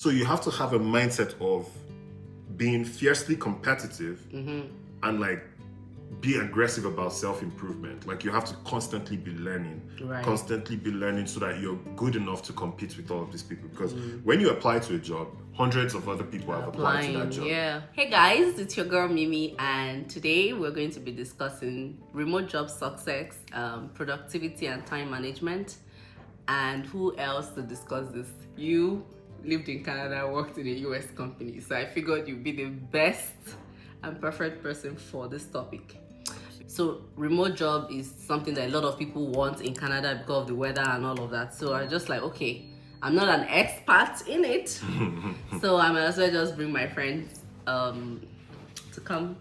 So you have to have a mindset of being fiercely competitive and like be aggressive about self-improvement. Like you have to constantly be learning, so that you're good enough to compete with all of these people. Because when you apply to a job, hundreds of other people have applied to that job. Yeah. Hey guys, it's your girl Mimi, and today we're going to be discussing remote job success, productivity and time management. And who else to discuss this? You lived in Canada, worked in a US company, so I figured you'd be the best and perfect person for this topic. So remote job is something that a lot of people want in Canada because of the weather and all of that. So I just like, okay, I'm not an expert in it, so I might as well just bring my friends to come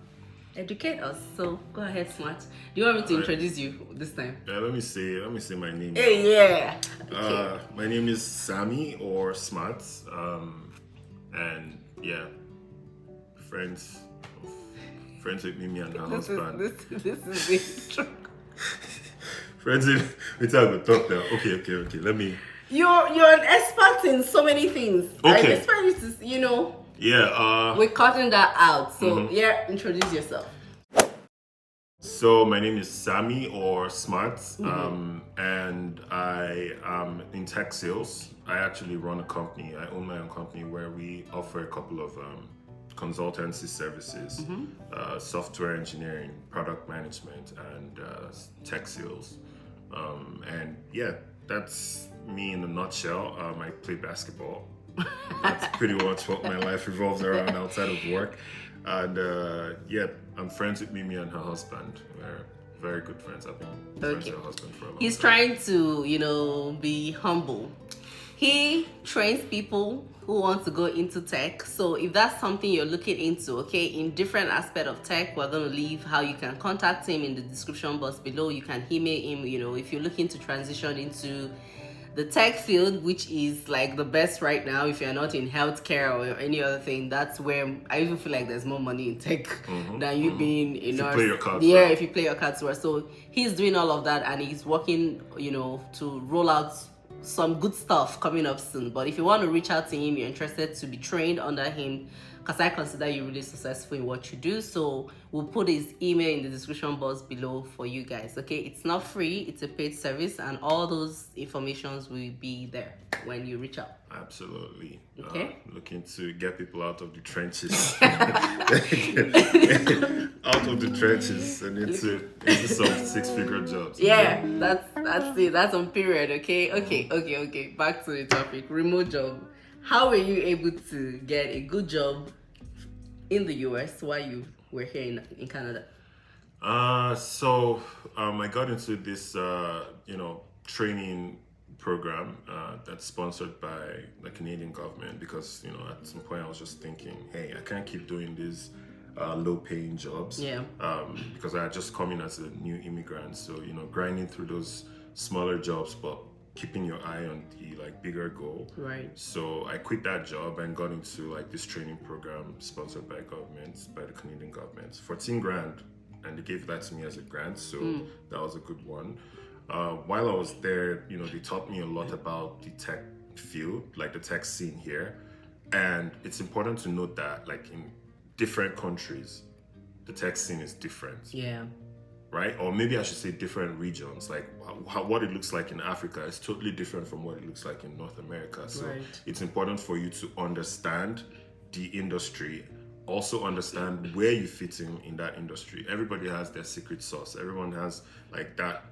educate us. So go ahead, Smart. Do you want me to introduce you this time? Yeah, let me say my name. Hey, yeah. Okay. My name is Sammy or Smart, and yeah, friends with Mimi and her husband. This is the intro. Friends with her will talk now. Okay. Let me. You're an expert in so many things. Okay. I expect you to, Yeah. we're cutting that out. So yeah, introduce yourself. So my name is Sammy or Smart, and I am in tech sales. I actually run a company. I own my own company where we offer a couple of consultancy services, software engineering, product management, and tech sales. And yeah, that's me in a nutshell. I play basketball. That's pretty much what my life revolves around outside of work. And yeah, I'm friends with Mimi and her husband. We're very good friends. I've been friends with her husband for a long time. He's trying to, be humble. He trains people who want to go into tech. So if that's something you're looking into, okay, in different aspect of tech, we're going to leave how you can contact him in the description box below. You can email him, if you're looking to transition into the tech field, which is like the best right now. If you're not in healthcare or any other thing, that's where I even feel like there's more money in tech than you being a nurse. Play your cards right. If you play your cards well. So he's doing all of that, and he's working, to roll out some good stuff coming up soon. But if you want to reach out to him, you're interested to be trained under him, because I consider you really successful in what you do. So we'll put his email in the description box below for you guys. Okay, it's not free, it's a paid service, and all those informations will be there when you reach out. Absolutely. Okay. Looking to get people out of the trenches. Out of the trenches and into some 6-figure jobs. Yeah, that's it. That's on period. Okay. Back to the topic. Remote job. How were you able to get a good job in the US while you were here in Canada? So I got into this training program that's sponsored by the Canadian government, because at some point I was just thinking, hey, I can't keep doing these low-paying jobs. Yeah. Because I had just come in as a new immigrant, so grinding through those smaller jobs, but keeping your eye on the bigger goal. Right. So I quit that job and got into this training program sponsored by the Canadian government, 14 grand, and they gave that to me as a grant. So that was a good one. While I was there, they taught me a lot about the tech field, like the tech scene here. And it's important to note that in different countries, the tech scene is different. Yeah. Right? Or maybe I should say different regions. What it looks like in Africa is totally different from what it looks like in North America. So it's important for you to understand the industry, also understand where you fit in that industry. Everybody has their secret sauce. Everyone has that,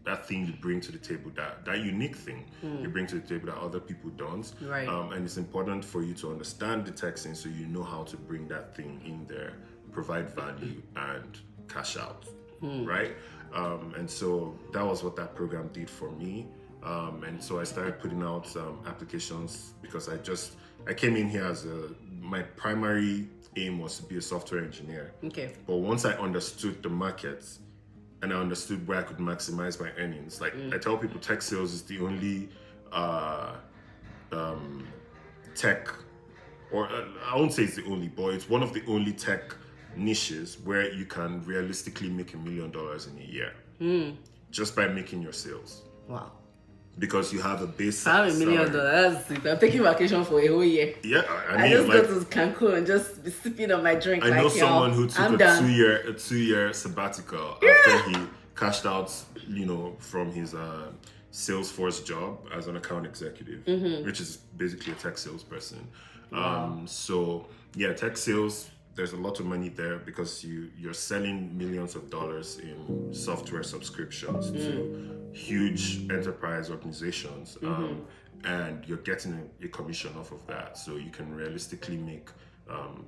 that thing you bring to the table, that unique thing you bring to the table that other people don't. Right. And it's important for you to understand the tech scene so you know how to bring that thing in there, provide value, and cash out, right? And so that was what that program did for me. And so I started putting out applications, because I came in here as my primary aim was to be a software engineer. Okay. But once I understood the market and I understood where I could maximize my earnings, I tell people, tech sales is the only tech, or I won't say it's the only, but it's one of the only tech niches where you can realistically make $1 million in a year just by making your sales. Wow. because you have a base $5 million. salary. That's it. I'm taking vacation for a whole year. Yeah, I just go to Cancun and just be sipping on my drink. I know someone who took I'm a done. two-year sabbatical after he cashed out, from his Salesforce job as an account executive, which is basically a tech salesperson. So yeah, tech sales, there's a lot of money there because you're selling millions of dollars in software subscriptions to huge enterprise organizations, and you're getting a commission off of that. So you can realistically make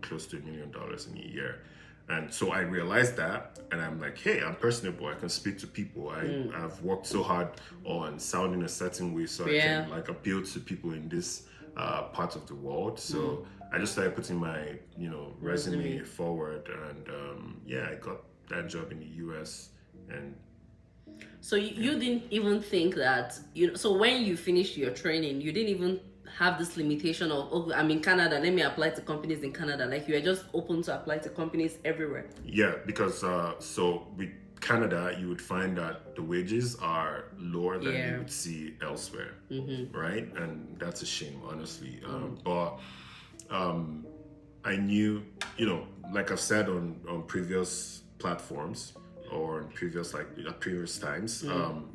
close to $1 million in a year. And so I realized that, and I'm like, hey, I'm personable. I can speak to people. I've worked so hard on sounding a certain way, so I can like appeal to people in this part of the world. So I just started putting my, resume forward, and I got that job in the US. And so you didn't even think that, so when you finished your training, you didn't even have this limitation of, oh, I'm in Canada, let me apply to companies in Canada. Like, you are just open to apply to companies everywhere. Yeah, because so with Canada, you would find that the wages are lower than you would see elsewhere, right? And that's a shame, honestly. But I knew, like I've said on previous platforms, or in previous at previous times,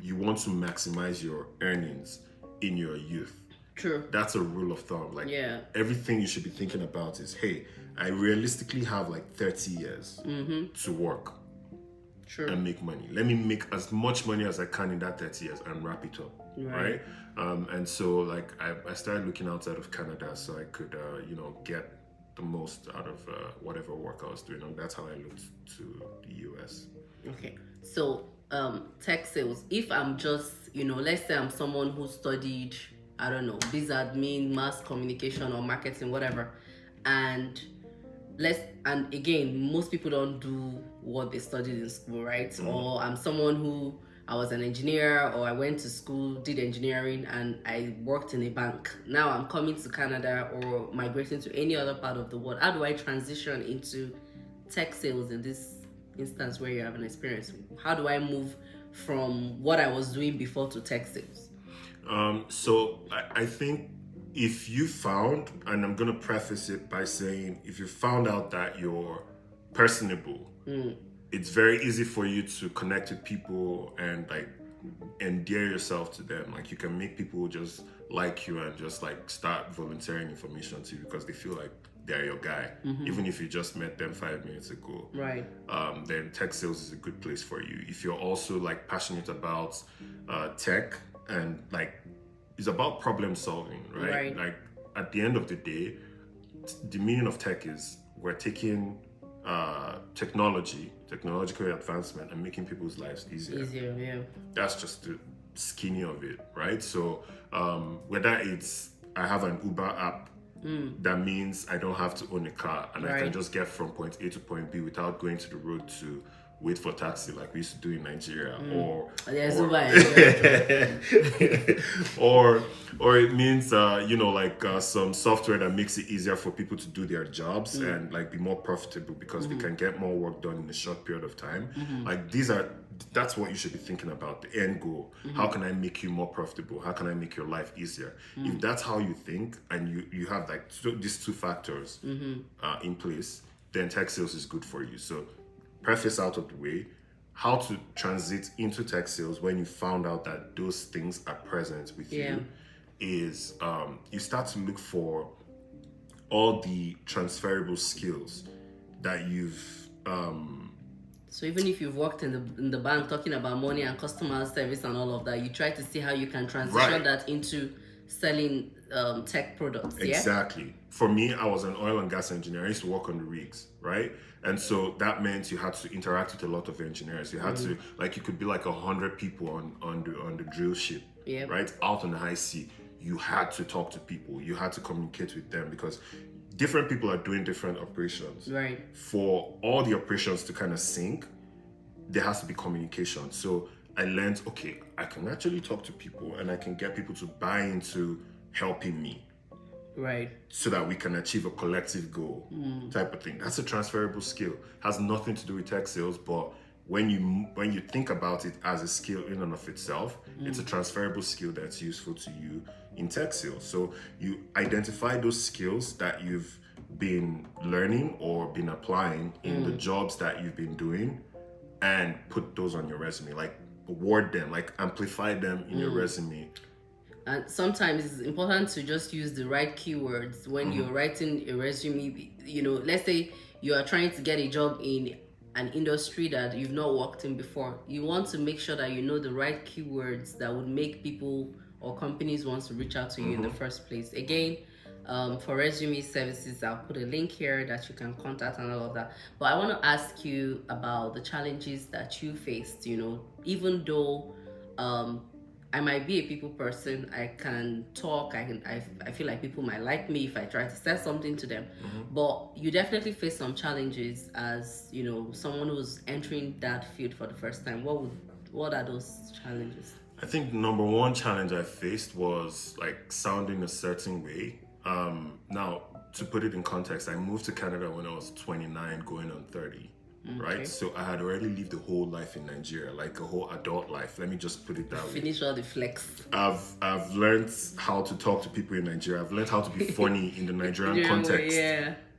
you want to maximize your earnings in your youth. True. That's a rule of thumb. Everything you should be thinking about is, hey, I realistically have 30 years to work and make money. Let me make as much money as I can in that 30 years and wrap it up, right? And so I started looking outside of Canada so I could, get the most out of whatever work I was doing. And that's how I looked to the US. Okay. So tech sales, if I'm just, let's say I'm someone who studied, I don't know, biz admin, mass communication or marketing, whatever. And again, most people don't do what they studied in school, right? Or I'm someone who, I was an engineer, or I went to school, did engineering, and I worked in a bank. Now I'm coming to Canada or migrating to any other part of the world. How do I transition into tech sales in this instance where you have an experience? How do I move from what I was doing before to tech sales? So I think if you found, and I'm going to preface it by saying, if you found out that you're personable, it's very easy for you to connect with people and endear yourself to them. You can make people just like you and just start volunteering information to you because they feel like they're your guy, even if you just met them 5 minutes ago. Right. Then tech sales is a good place for you. If you're also passionate about tech and it's about problem solving, right? At the end of the day, the meaning of tech is we're taking technological advancement and making people's lives easier. That's just the skinny of it, right? So whether it's I have an Uber app, that means I don't have to own a car and I can just get from point A to point B without going to the road to wait for taxi like we used to do in Nigeria, or it means some software that makes it easier for people to do their jobs and be more profitable because they can get more work done in a short period of time. That's what you should be thinking about, the end goal. How can I make you more profitable? How can I make your life easier? If that's how you think and you have these two factors in place, then tech sales is good for you. So preface out of the way, how to transit into tech sales when you found out that those things are present with you is you start to look for all the transferable skills that you've so even if you've worked in the bank talking about money and customer service and all of that, you try to see how you can transition that into selling tech products. Exactly. For me, I was an oil and gas engineer. I used to work on the rigs, right? And so that meant you had to interact with a lot of engineers. You had to you could be 100 people on the drill ship, right? Out on the high sea. You had to talk to people. You had to communicate with them because different people are doing different operations. Right. For all the operations to kind of sync, there has to be communication. So I learned, okay, I can actually talk to people and I can get people to buy into helping me. Right. So that we can achieve a collective goal type of thing. That's a transferable skill. Has nothing to do with tech sales, but when you think about it as a skill in and of itself, it's a transferable skill that's useful to you in tech sales. So you identify those skills that you've been learning or been applying in the jobs that you've been doing, and put those on your resume, like word them, like amplify them in your resume. And sometimes it's important to just use the right keywords when you're writing a resume. Let's say you are trying to get a job in an industry that you've not worked in before. You want to make sure that you know the right keywords that would make people or companies want to reach out to you in the first place. Again, for resume services, I'll put a link here that you can contact and all of that. But I want to ask you about the challenges that you faced. Even though I might be a people person. I can talk. I feel like people might like me if I try to say something to them. But you definitely face some challenges as someone who's entering that field for the first time. What are those challenges? I think number one challenge I faced was like sounding a certain way. Now, to put it in context, I moved to Canada when I was 29, going on 30. Right, so I had already lived a whole life in Nigeria, like a whole adult life. Let me just put it that way. Finish all the flex. I've learned how to talk to people in Nigeria. I've learned how to be funny in the Nigerian context,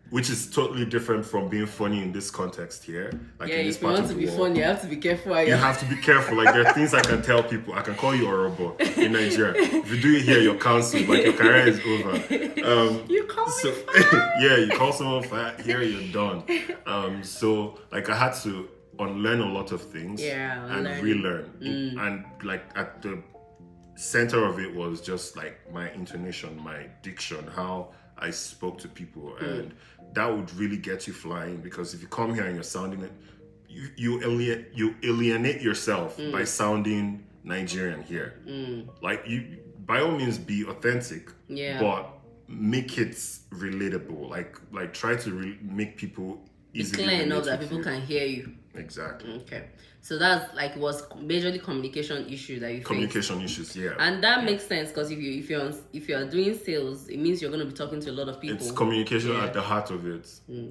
which is totally different from being funny in this context here. Like in this if you want to be funny, you have to be careful. You have to be careful. Like there are things I can tell people. I can call you a robot in Nigeria. If you do it here, you're cancelled. Like your career is over. You call me fat. Yeah, you call someone fat. Here you're done. So like I had to unlearn a lot of things and relearn. And like at the center of it was just like my intonation, my diction, how I spoke to people, and that would really get you flying. Because if you come here and you're sounding it, you alienate yourself by sounding Nigerian here. Like you, by all means, be authentic, but make it relatable. Like try to make people easily clear enough that people can hear you. Exactly. Okay. So that's like was majorly communication issue that you communication faced. Issues, yeah. And that makes sense because if you're doing sales, it means you're going to be talking to a lot of people. It's communication at the heart of it.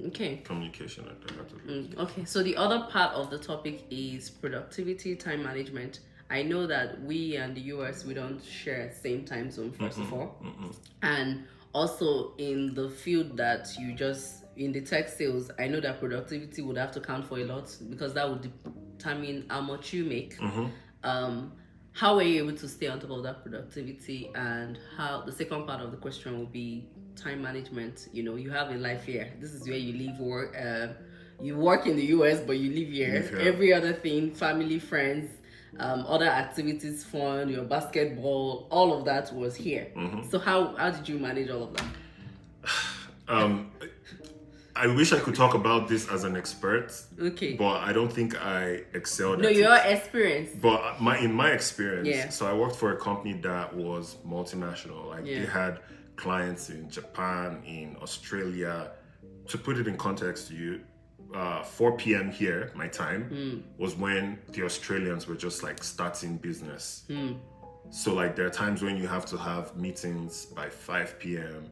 Okay. Communication at the heart of it. Okay. So the other part of the topic is productivity, time management. I know that we and the US, we don't share same time zone, first of all. And also in the field that you just in the tech sales, I know that productivity would have to count for a lot because that would determine how much you make. How were you able to stay on top of that productivity? And how the second part of the question will be time management. You have a life here. This is where you live, work. You work in the US, but you live here. Every other thing, family, friends, other activities, fun, your basketball, all of that was here. So how did you manage all of that? I wish I could talk about this as an expert. Okay. But I don't think I excelled at it. No, your experience. But in my experience, so I worked for a company that was multinational. Like they had clients in Japan, in Australia. To put it in context to you, 4 p.m. here, my time, was when the Australians were just like starting business. So like there are times when you have to have meetings by 5 p.m.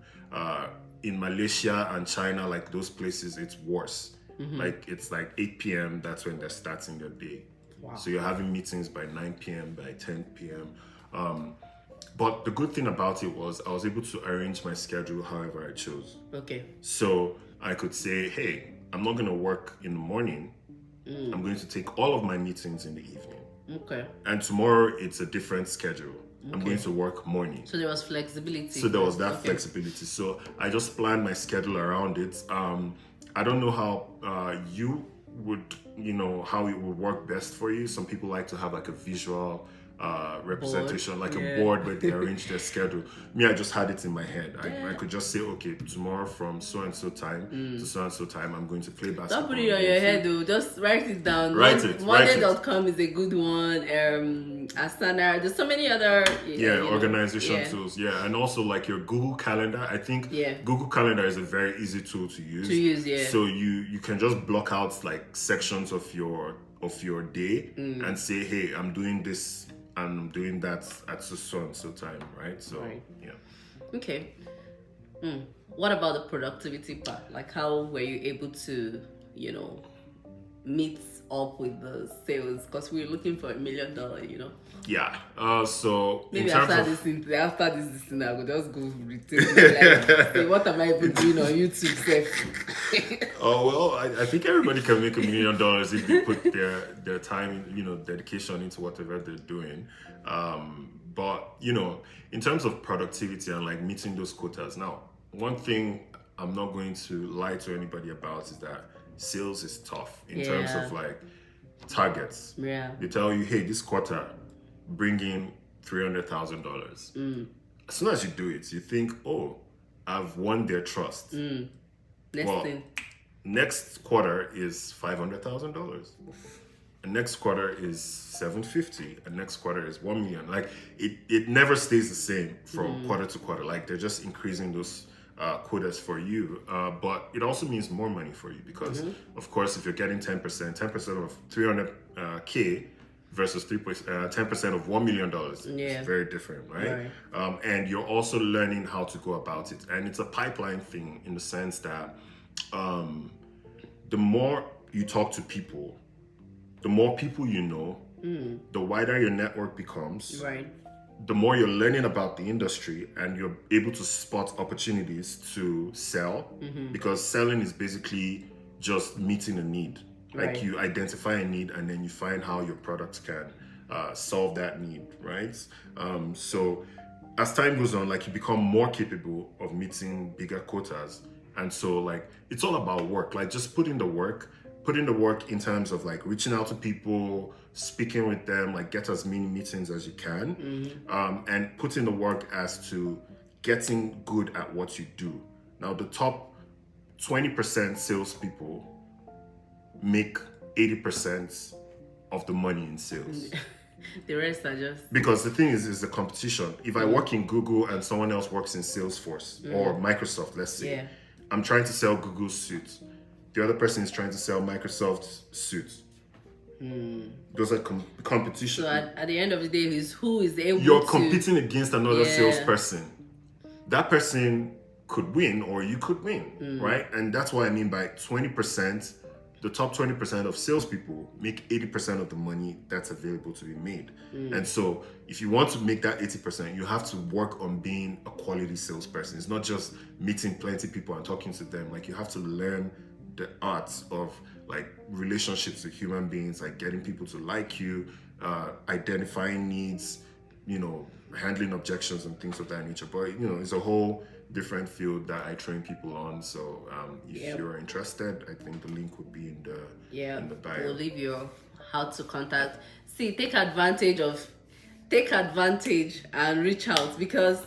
In Malaysia and China, like those places, it's worse. Like it's like 8 p.m. That's when they're starting their day. Wow. So you're having meetings by 9 p.m., by 10 p.m. But the good thing about it was I was able to arrange my schedule however I chose. Okay. So I could say, hey, I'm not going to work in the morning. I'm going to take all of my meetings in the evening. Okay. And tomorrow it's a different schedule. I'm going to work morning. So there was flexibility. So there was that flexibility. So I just planned my schedule around it. I don't know how you would, how it would work best for you. Some people like to have like a visual representation, like a board where they arrange their schedule. Me, I just had it in my head. I could just say, okay, tomorrow from so and so time to so and so time, I'm going to play basketball. Don't put it on your head though. Just write it down. Monday.com is a good one. Asana. There's so many other organization tools. Yeah, and also like your Google Calendar. I think Google Calendar is a very easy tool to use. So you can just block out like sections of your day and say, hey, I'm doing this. I'm doing that at so and so time, right? So, Okay. What about the productivity part? Like, how were you able to, meet up with the sales? Because we're looking for $1 million, you know. Yeah. So Maybe in terms after of after this thing, I will just go retain my life. Say, what am I even doing on YouTube, Seth? oh well, I think everybody can make $1 million if they put their time, dedication into whatever they're doing. But in terms of productivity and like meeting those quotas, now one thing I'm not going to lie to anybody about is that sales is tough in terms of like targets. Yeah. They tell you, hey, this quarter, bring in $300,000. As soon as you do it, you think, oh, I've won their trust. Next quarter is $500,000. And next quarter is $750,000. And next quarter is $1 million. Like it never stays the same from quarter to quarter. Like they're just increasing those quotas for you. But it also means more money for you because, of course, if you're getting 10% of 300K versus 10% of $1 million, it's very different, right? And you're also learning how to go about it. And it's a pipeline thing in the sense that the more you talk to people, the more people you know, the wider your network becomes. Right. The more you're learning about the industry and you're able to spot opportunities to sell, because selling is basically just meeting a need. Like you identify a need and then you find how your products can solve that need, right? So as time goes on, like you become more capable of meeting bigger quotas. And so like, it's all about work, like just put in the work in terms of like reaching out to people, speaking with them, like get as many meetings as you can, and put in the work as to getting good at what you do. Now, the top 20% salespeople make 80% of the money in sales. The rest are just... Because the thing is the competition. If I work in Google and someone else works in Salesforce or Microsoft, let's say, I'm trying to sell Google's suits. The other person is trying to sell Microsoft's suits. Those are competition. So at the end of the day, is who is able You're competing against another salesperson. That person could win or you could win, right? And that's what I mean by 20%. The top 20% of salespeople make 80% of the money that's available to be made. And so if you want to make that 80%, you have to work on being a quality salesperson. It's not just meeting plenty of people and talking to them. Like you have to learn the art of like relationships with human beings, like getting people to like you, identifying needs, handling objections and things of that nature. But it's a whole different field that I train people on. So if you're interested, I think the link would be in the bio. We'll leave your how to contact. See, take advantage and reach out, because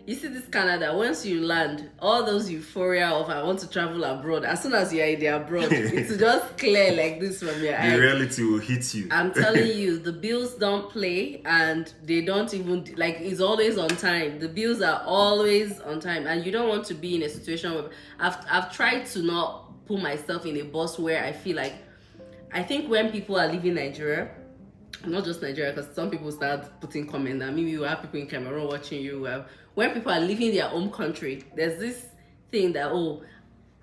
you see this Canada, once you land, all those euphoria of I want to travel abroad, as soon as you're in the abroad, it's just clear like this from your eyes. The reality will hit you. I'm telling you, the bills don't play, and they don't even, like, it's always on time. The bills are always on time, and you don't want to be in a situation where I've tried to not put myself in a box where I feel like, I think when people are leaving Nigeria, not just Nigeria, because some people start putting comments, and maybe you have people in Cameroon watching you. When people are leaving their home country, there's this thing that,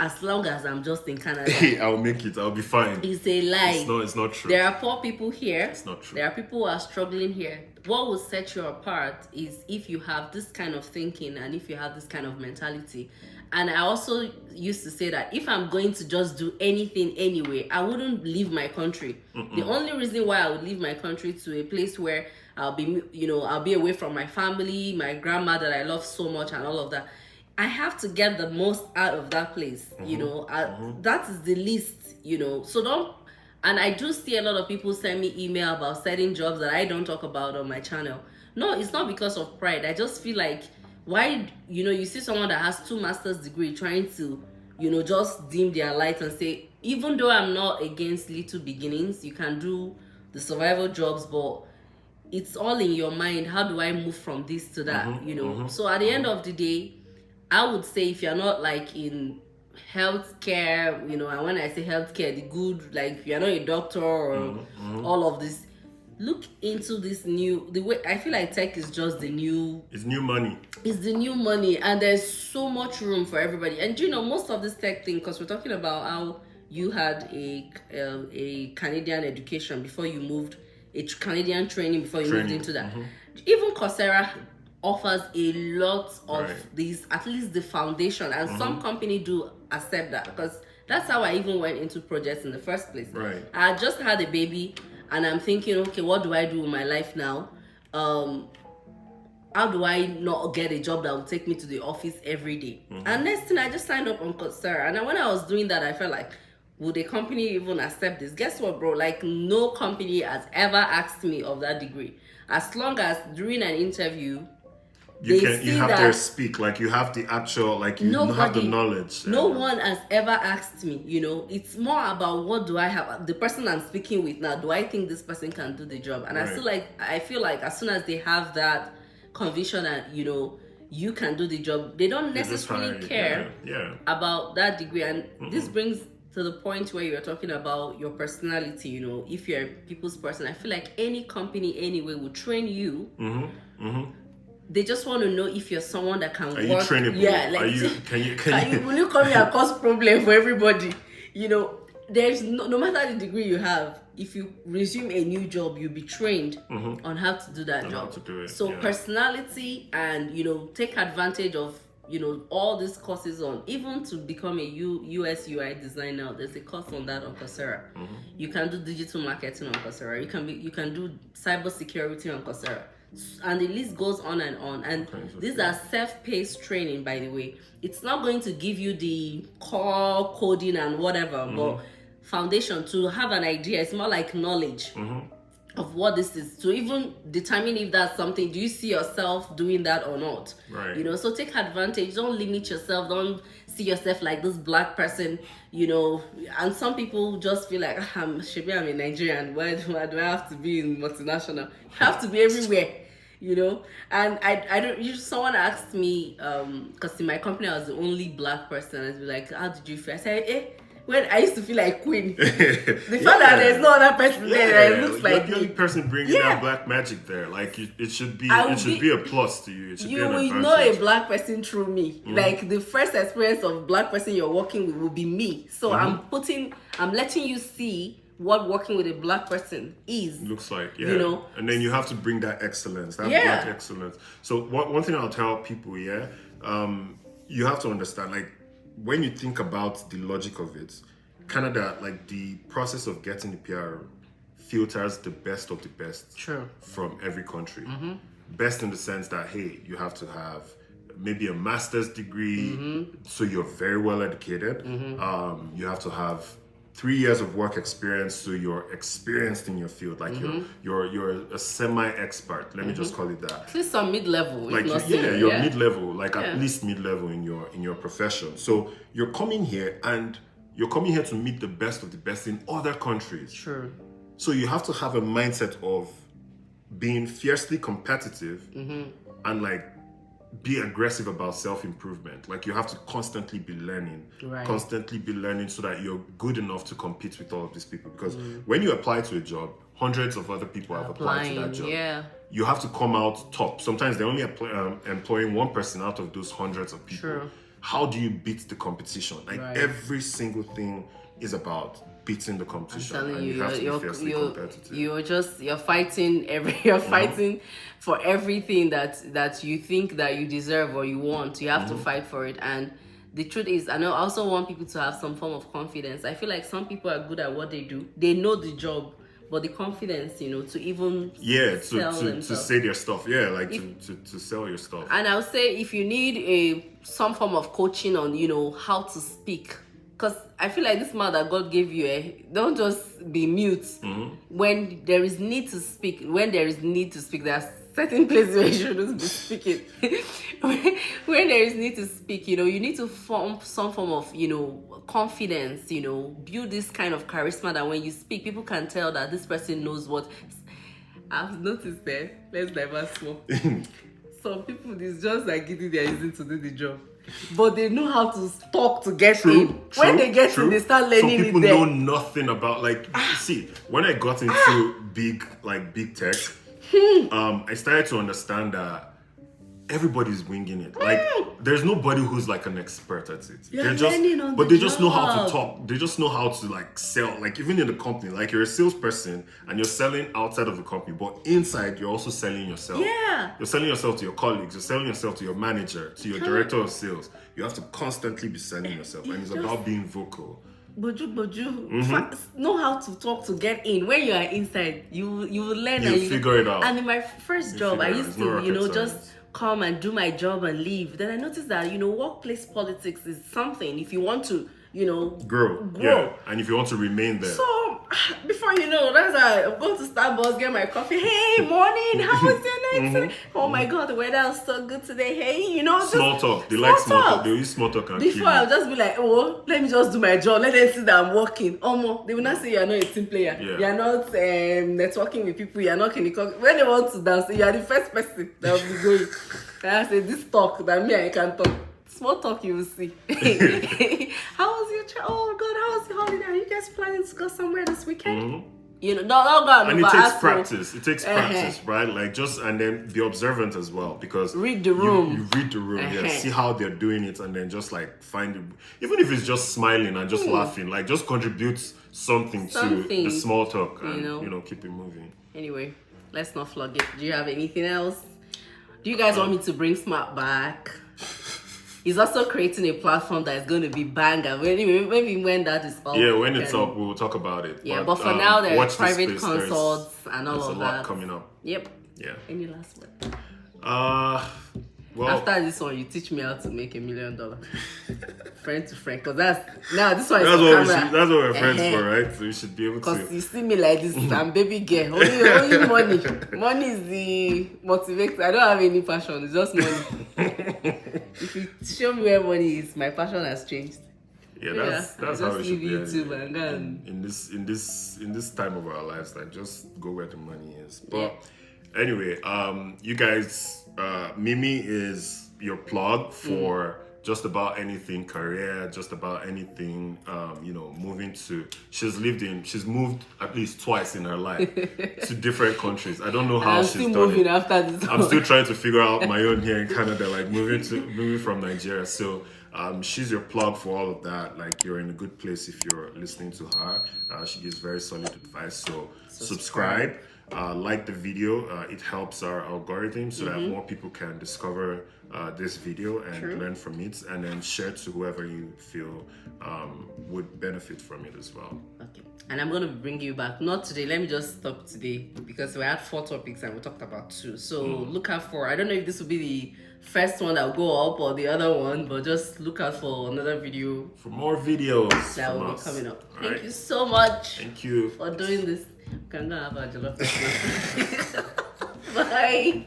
as long as I'm just in Canada, I'll make it, I'll be fine. It's a lie. It's not true. There are poor people here. It's not true. There are people who are struggling here. What will set you apart is if you have this kind of thinking and if you have this kind of mentality. And I also used to say that if I'm going to just do anything anyway, I wouldn't leave my country. The only reason why I would leave my country to a place where I'll be away from my family, my grandma that I love so much and all of that, I have to get the most out of that place. That is the least, so don't. And I do see a lot of people send me email about certain jobs that I don't talk about on my channel. No, it's not because of pride. I just feel like, why, you see someone that has 2 master's degree trying to, just dim their light and say, even though I'm not against little beginnings, you can do the survival jobs, but it's all in your mind. How do I move from this to that, So at the end of the day, I would say if you're not like in healthcare, and when I say healthcare, the good, like if you're not a doctor or all of this, look into this the way I feel like tech is just the new... It's new money. It's the new money, and there's so much room for everybody. And most of this tech thing, because we're talking about how you had a Canadian education before you moved, Canadian training before you moved into that. Even Coursera offers a lot of these, at least the foundation, and some company do accept that, because that's how I even went into projects in the first place. Right. I had just had a baby, and I'm thinking, okay, what do I do with my life now? How do I not get a job that will take me to the office every day? And next thing, I just signed up on Coursera. And then when I was doing that, I felt like, would a company even accept this? Guess what, bro? Like, no company has ever asked me of that degree. As long as during an interview, you have to speak, like you have the actual, like you have the knowledge. No one has ever asked me, it's more about what do I have, the person I'm speaking with now, do I think this person can do the job? And I feel like as soon as they have that conviction that, you can do the job, they don't necessarily care about that degree. And this brings to the point where you're talking about your personality, if you're a people's person. I feel like any company anyway will train you. They just want to know if you're someone that can work. Are you trainable? Yeah, like, can you will you come here and cause problem for everybody? There's no matter the degree you have, if you resume a new job, you'll be trained on how to do that job. How to do it. So personality, and take advantage of all these courses on, even to become a US UI designer. There's a course on that on Coursera. You can do digital marketing on Coursera. You can do cybersecurity on Coursera. And the list goes on and on. And these are self-paced training, by the way. It's not going to give you the core coding and whatever, but foundation to have an idea. It's more like knowledge of what this is, to even determine if that's something. Do you see yourself doing that or not? Right. So take advantage. Don't limit yourself. Don't see yourself like this black person, and some people just feel like, I'm a Nigerian. Why do I have to be in multinational? You have to be everywhere. And I don't. Someone asked me, because in my company I was the only black person. I'd be like, how did you feel? I said, when I used to feel like queen. The fact that there's no other person there that looks like the only person bringing that black magic there. Like it should be a plus to you. It should be an advantage. You will know a black person through me. Like the first experience of black person you're working with will be me. So I'm letting you see what working with a black person looks like, and then you have to bring that excellence, that black excellence. So one thing I'll tell people, you have to understand, like, when you think about the logic of it, Canada, like, the process of getting the PR filters the best of the best from every country. Best in the sense that, hey, you have to have maybe a master's degree, so you're very well educated. You have to have 3 years of work experience, so you're experienced in your field, like you're a semi-expert. Let me just call it that. At least some mid-level, like you're mid-level, like at least mid-level in your profession. So you're coming here to meet the best of the best in other countries. Sure. So you have to have a mindset of being fiercely competitive and like be aggressive about self-improvement. Like, you have to constantly be learning, so that you're good enough to compete with all of these people. Because when you apply to a job, hundreds of other people have applied to that job. Yeah. You have to come out top. Sometimes they're only employing one person out of those hundreds of people. True. How do you beat the competition? Like, every single thing is about beating the competition. I'm telling you, have to be fiercely competitive. You're fighting fighting for everything that you think that you deserve or you want. You have to fight for it. And the truth is, I also want people to have some form of confidence. I feel like some people are good at what they do. They know the job, but the confidence, to even sell to say their stuff. Yeah, like to sell your stuff. And I would say, if you need some form of coaching on, how to speak. Because I feel like this mouth that God gave you, don't just be mute. When there is need to speak, there are certain places where you shouldn't be speaking. when there is need to speak, you need to form some form of, confidence, build this kind of charisma that when you speak, people can tell that this person knows what. I've noticed that. Let's diverse more. Some people, it's just like getting their easy to do the job. But they know how to talk to get in. When they get in, they start learning it. Some people know nothing about, like, see, when I got into big tech, I started to understand that everybody's winging it. Like there's nobody who's like an expert at it. You're They're just, learning on but the they just know how job. to talk. They just know how to like sell. Like even in the company, like you're a salesperson and you're selling outside of the company, but inside you're also selling yourself. Yeah. You're selling yourself to your colleagues. You're selling yourself to your manager, to your director of sales. You have to constantly be selling yourself, and it's about being vocal. Boju, know how to talk to get in. When you are inside, you will learn You and figure it out. And in my first job, I figure it out. used It's no to, rocket just science. come and do my job and leave. Then I noticed that, workplace politics is something if you want to, Grow. Yeah, and if you want to remain there. So before you know, that's how I'm going to Starbucks, get my coffee. Hey, morning, how was your night today? Oh my God, the weather was so good today. Hey, Small talk. They like small talk. They use small talk and before I'll just be like, oh, let me just do my job. Let them see that I'm working. They will not say you're not a team player. Yeah. You're not networking with people. You're not clinical. When they want to dance, you are the first person that will be going. I say this talk that me I can talk. Small talk you will see. How was your trip? Oh God, how was your holiday? Are you guys planning to go somewhere this weekend? Don't go. And it takes practice. It takes practice, right? Like and then be observant as well, because read the room. You read the room, yeah. See how they're doing it, and then just like find it. Even if it's just smiling and just laughing, like just contribute something to the small talk, and keep it moving. Anyway, let's not flog it. Do you have anything else? Do you guys want me to bring Smart back? He's also creating a platform that is going to be banger. Maybe when that is up. Yeah, when it's up, we'll talk about it. Yeah, but for now, there are private space. consults and all of that. There's a lot coming up. Yep. Yeah. Any last word? Well, after this one, you teach me how to make $1 million, friend to friend. Cause this one is that's what we're friends for, right? So you should be able to. Cause you see me like this, I'm baby girl. Only money. Money is the motivator. I don't have any passion. It's just money. If you show me where money is, my passion has changed. Yeah, that's how it should be. YouTube and in this time of our lives, like just go where the money is. But anyway, you guys, Mimi is your plug for just about anything career, just about anything, moving to. She's moved at least twice in her life to different countries. I don't know how she's done moving it. After this. I'm still trying to figure out my own here in Canada, like moving from Nigeria. So she's your plug for all of that. Like you're in a good place if you're listening to her. She gives very solid advice. So subscribe. Like the video, it helps our algorithm so that more people can discover this video and learn from it, and then share to whoever you feel would benefit from it as well. Okay. And I'm going to bring you back. Not today. Let me just stop today because we had 4 topics and we talked about 2. So look out for, I don't know if this will be the first one that will go up or the other one, but just look out for another video. For more videos that will be coming up. All Thank right. you so much. Thank you for doing this. We can go have a jollof. Bye.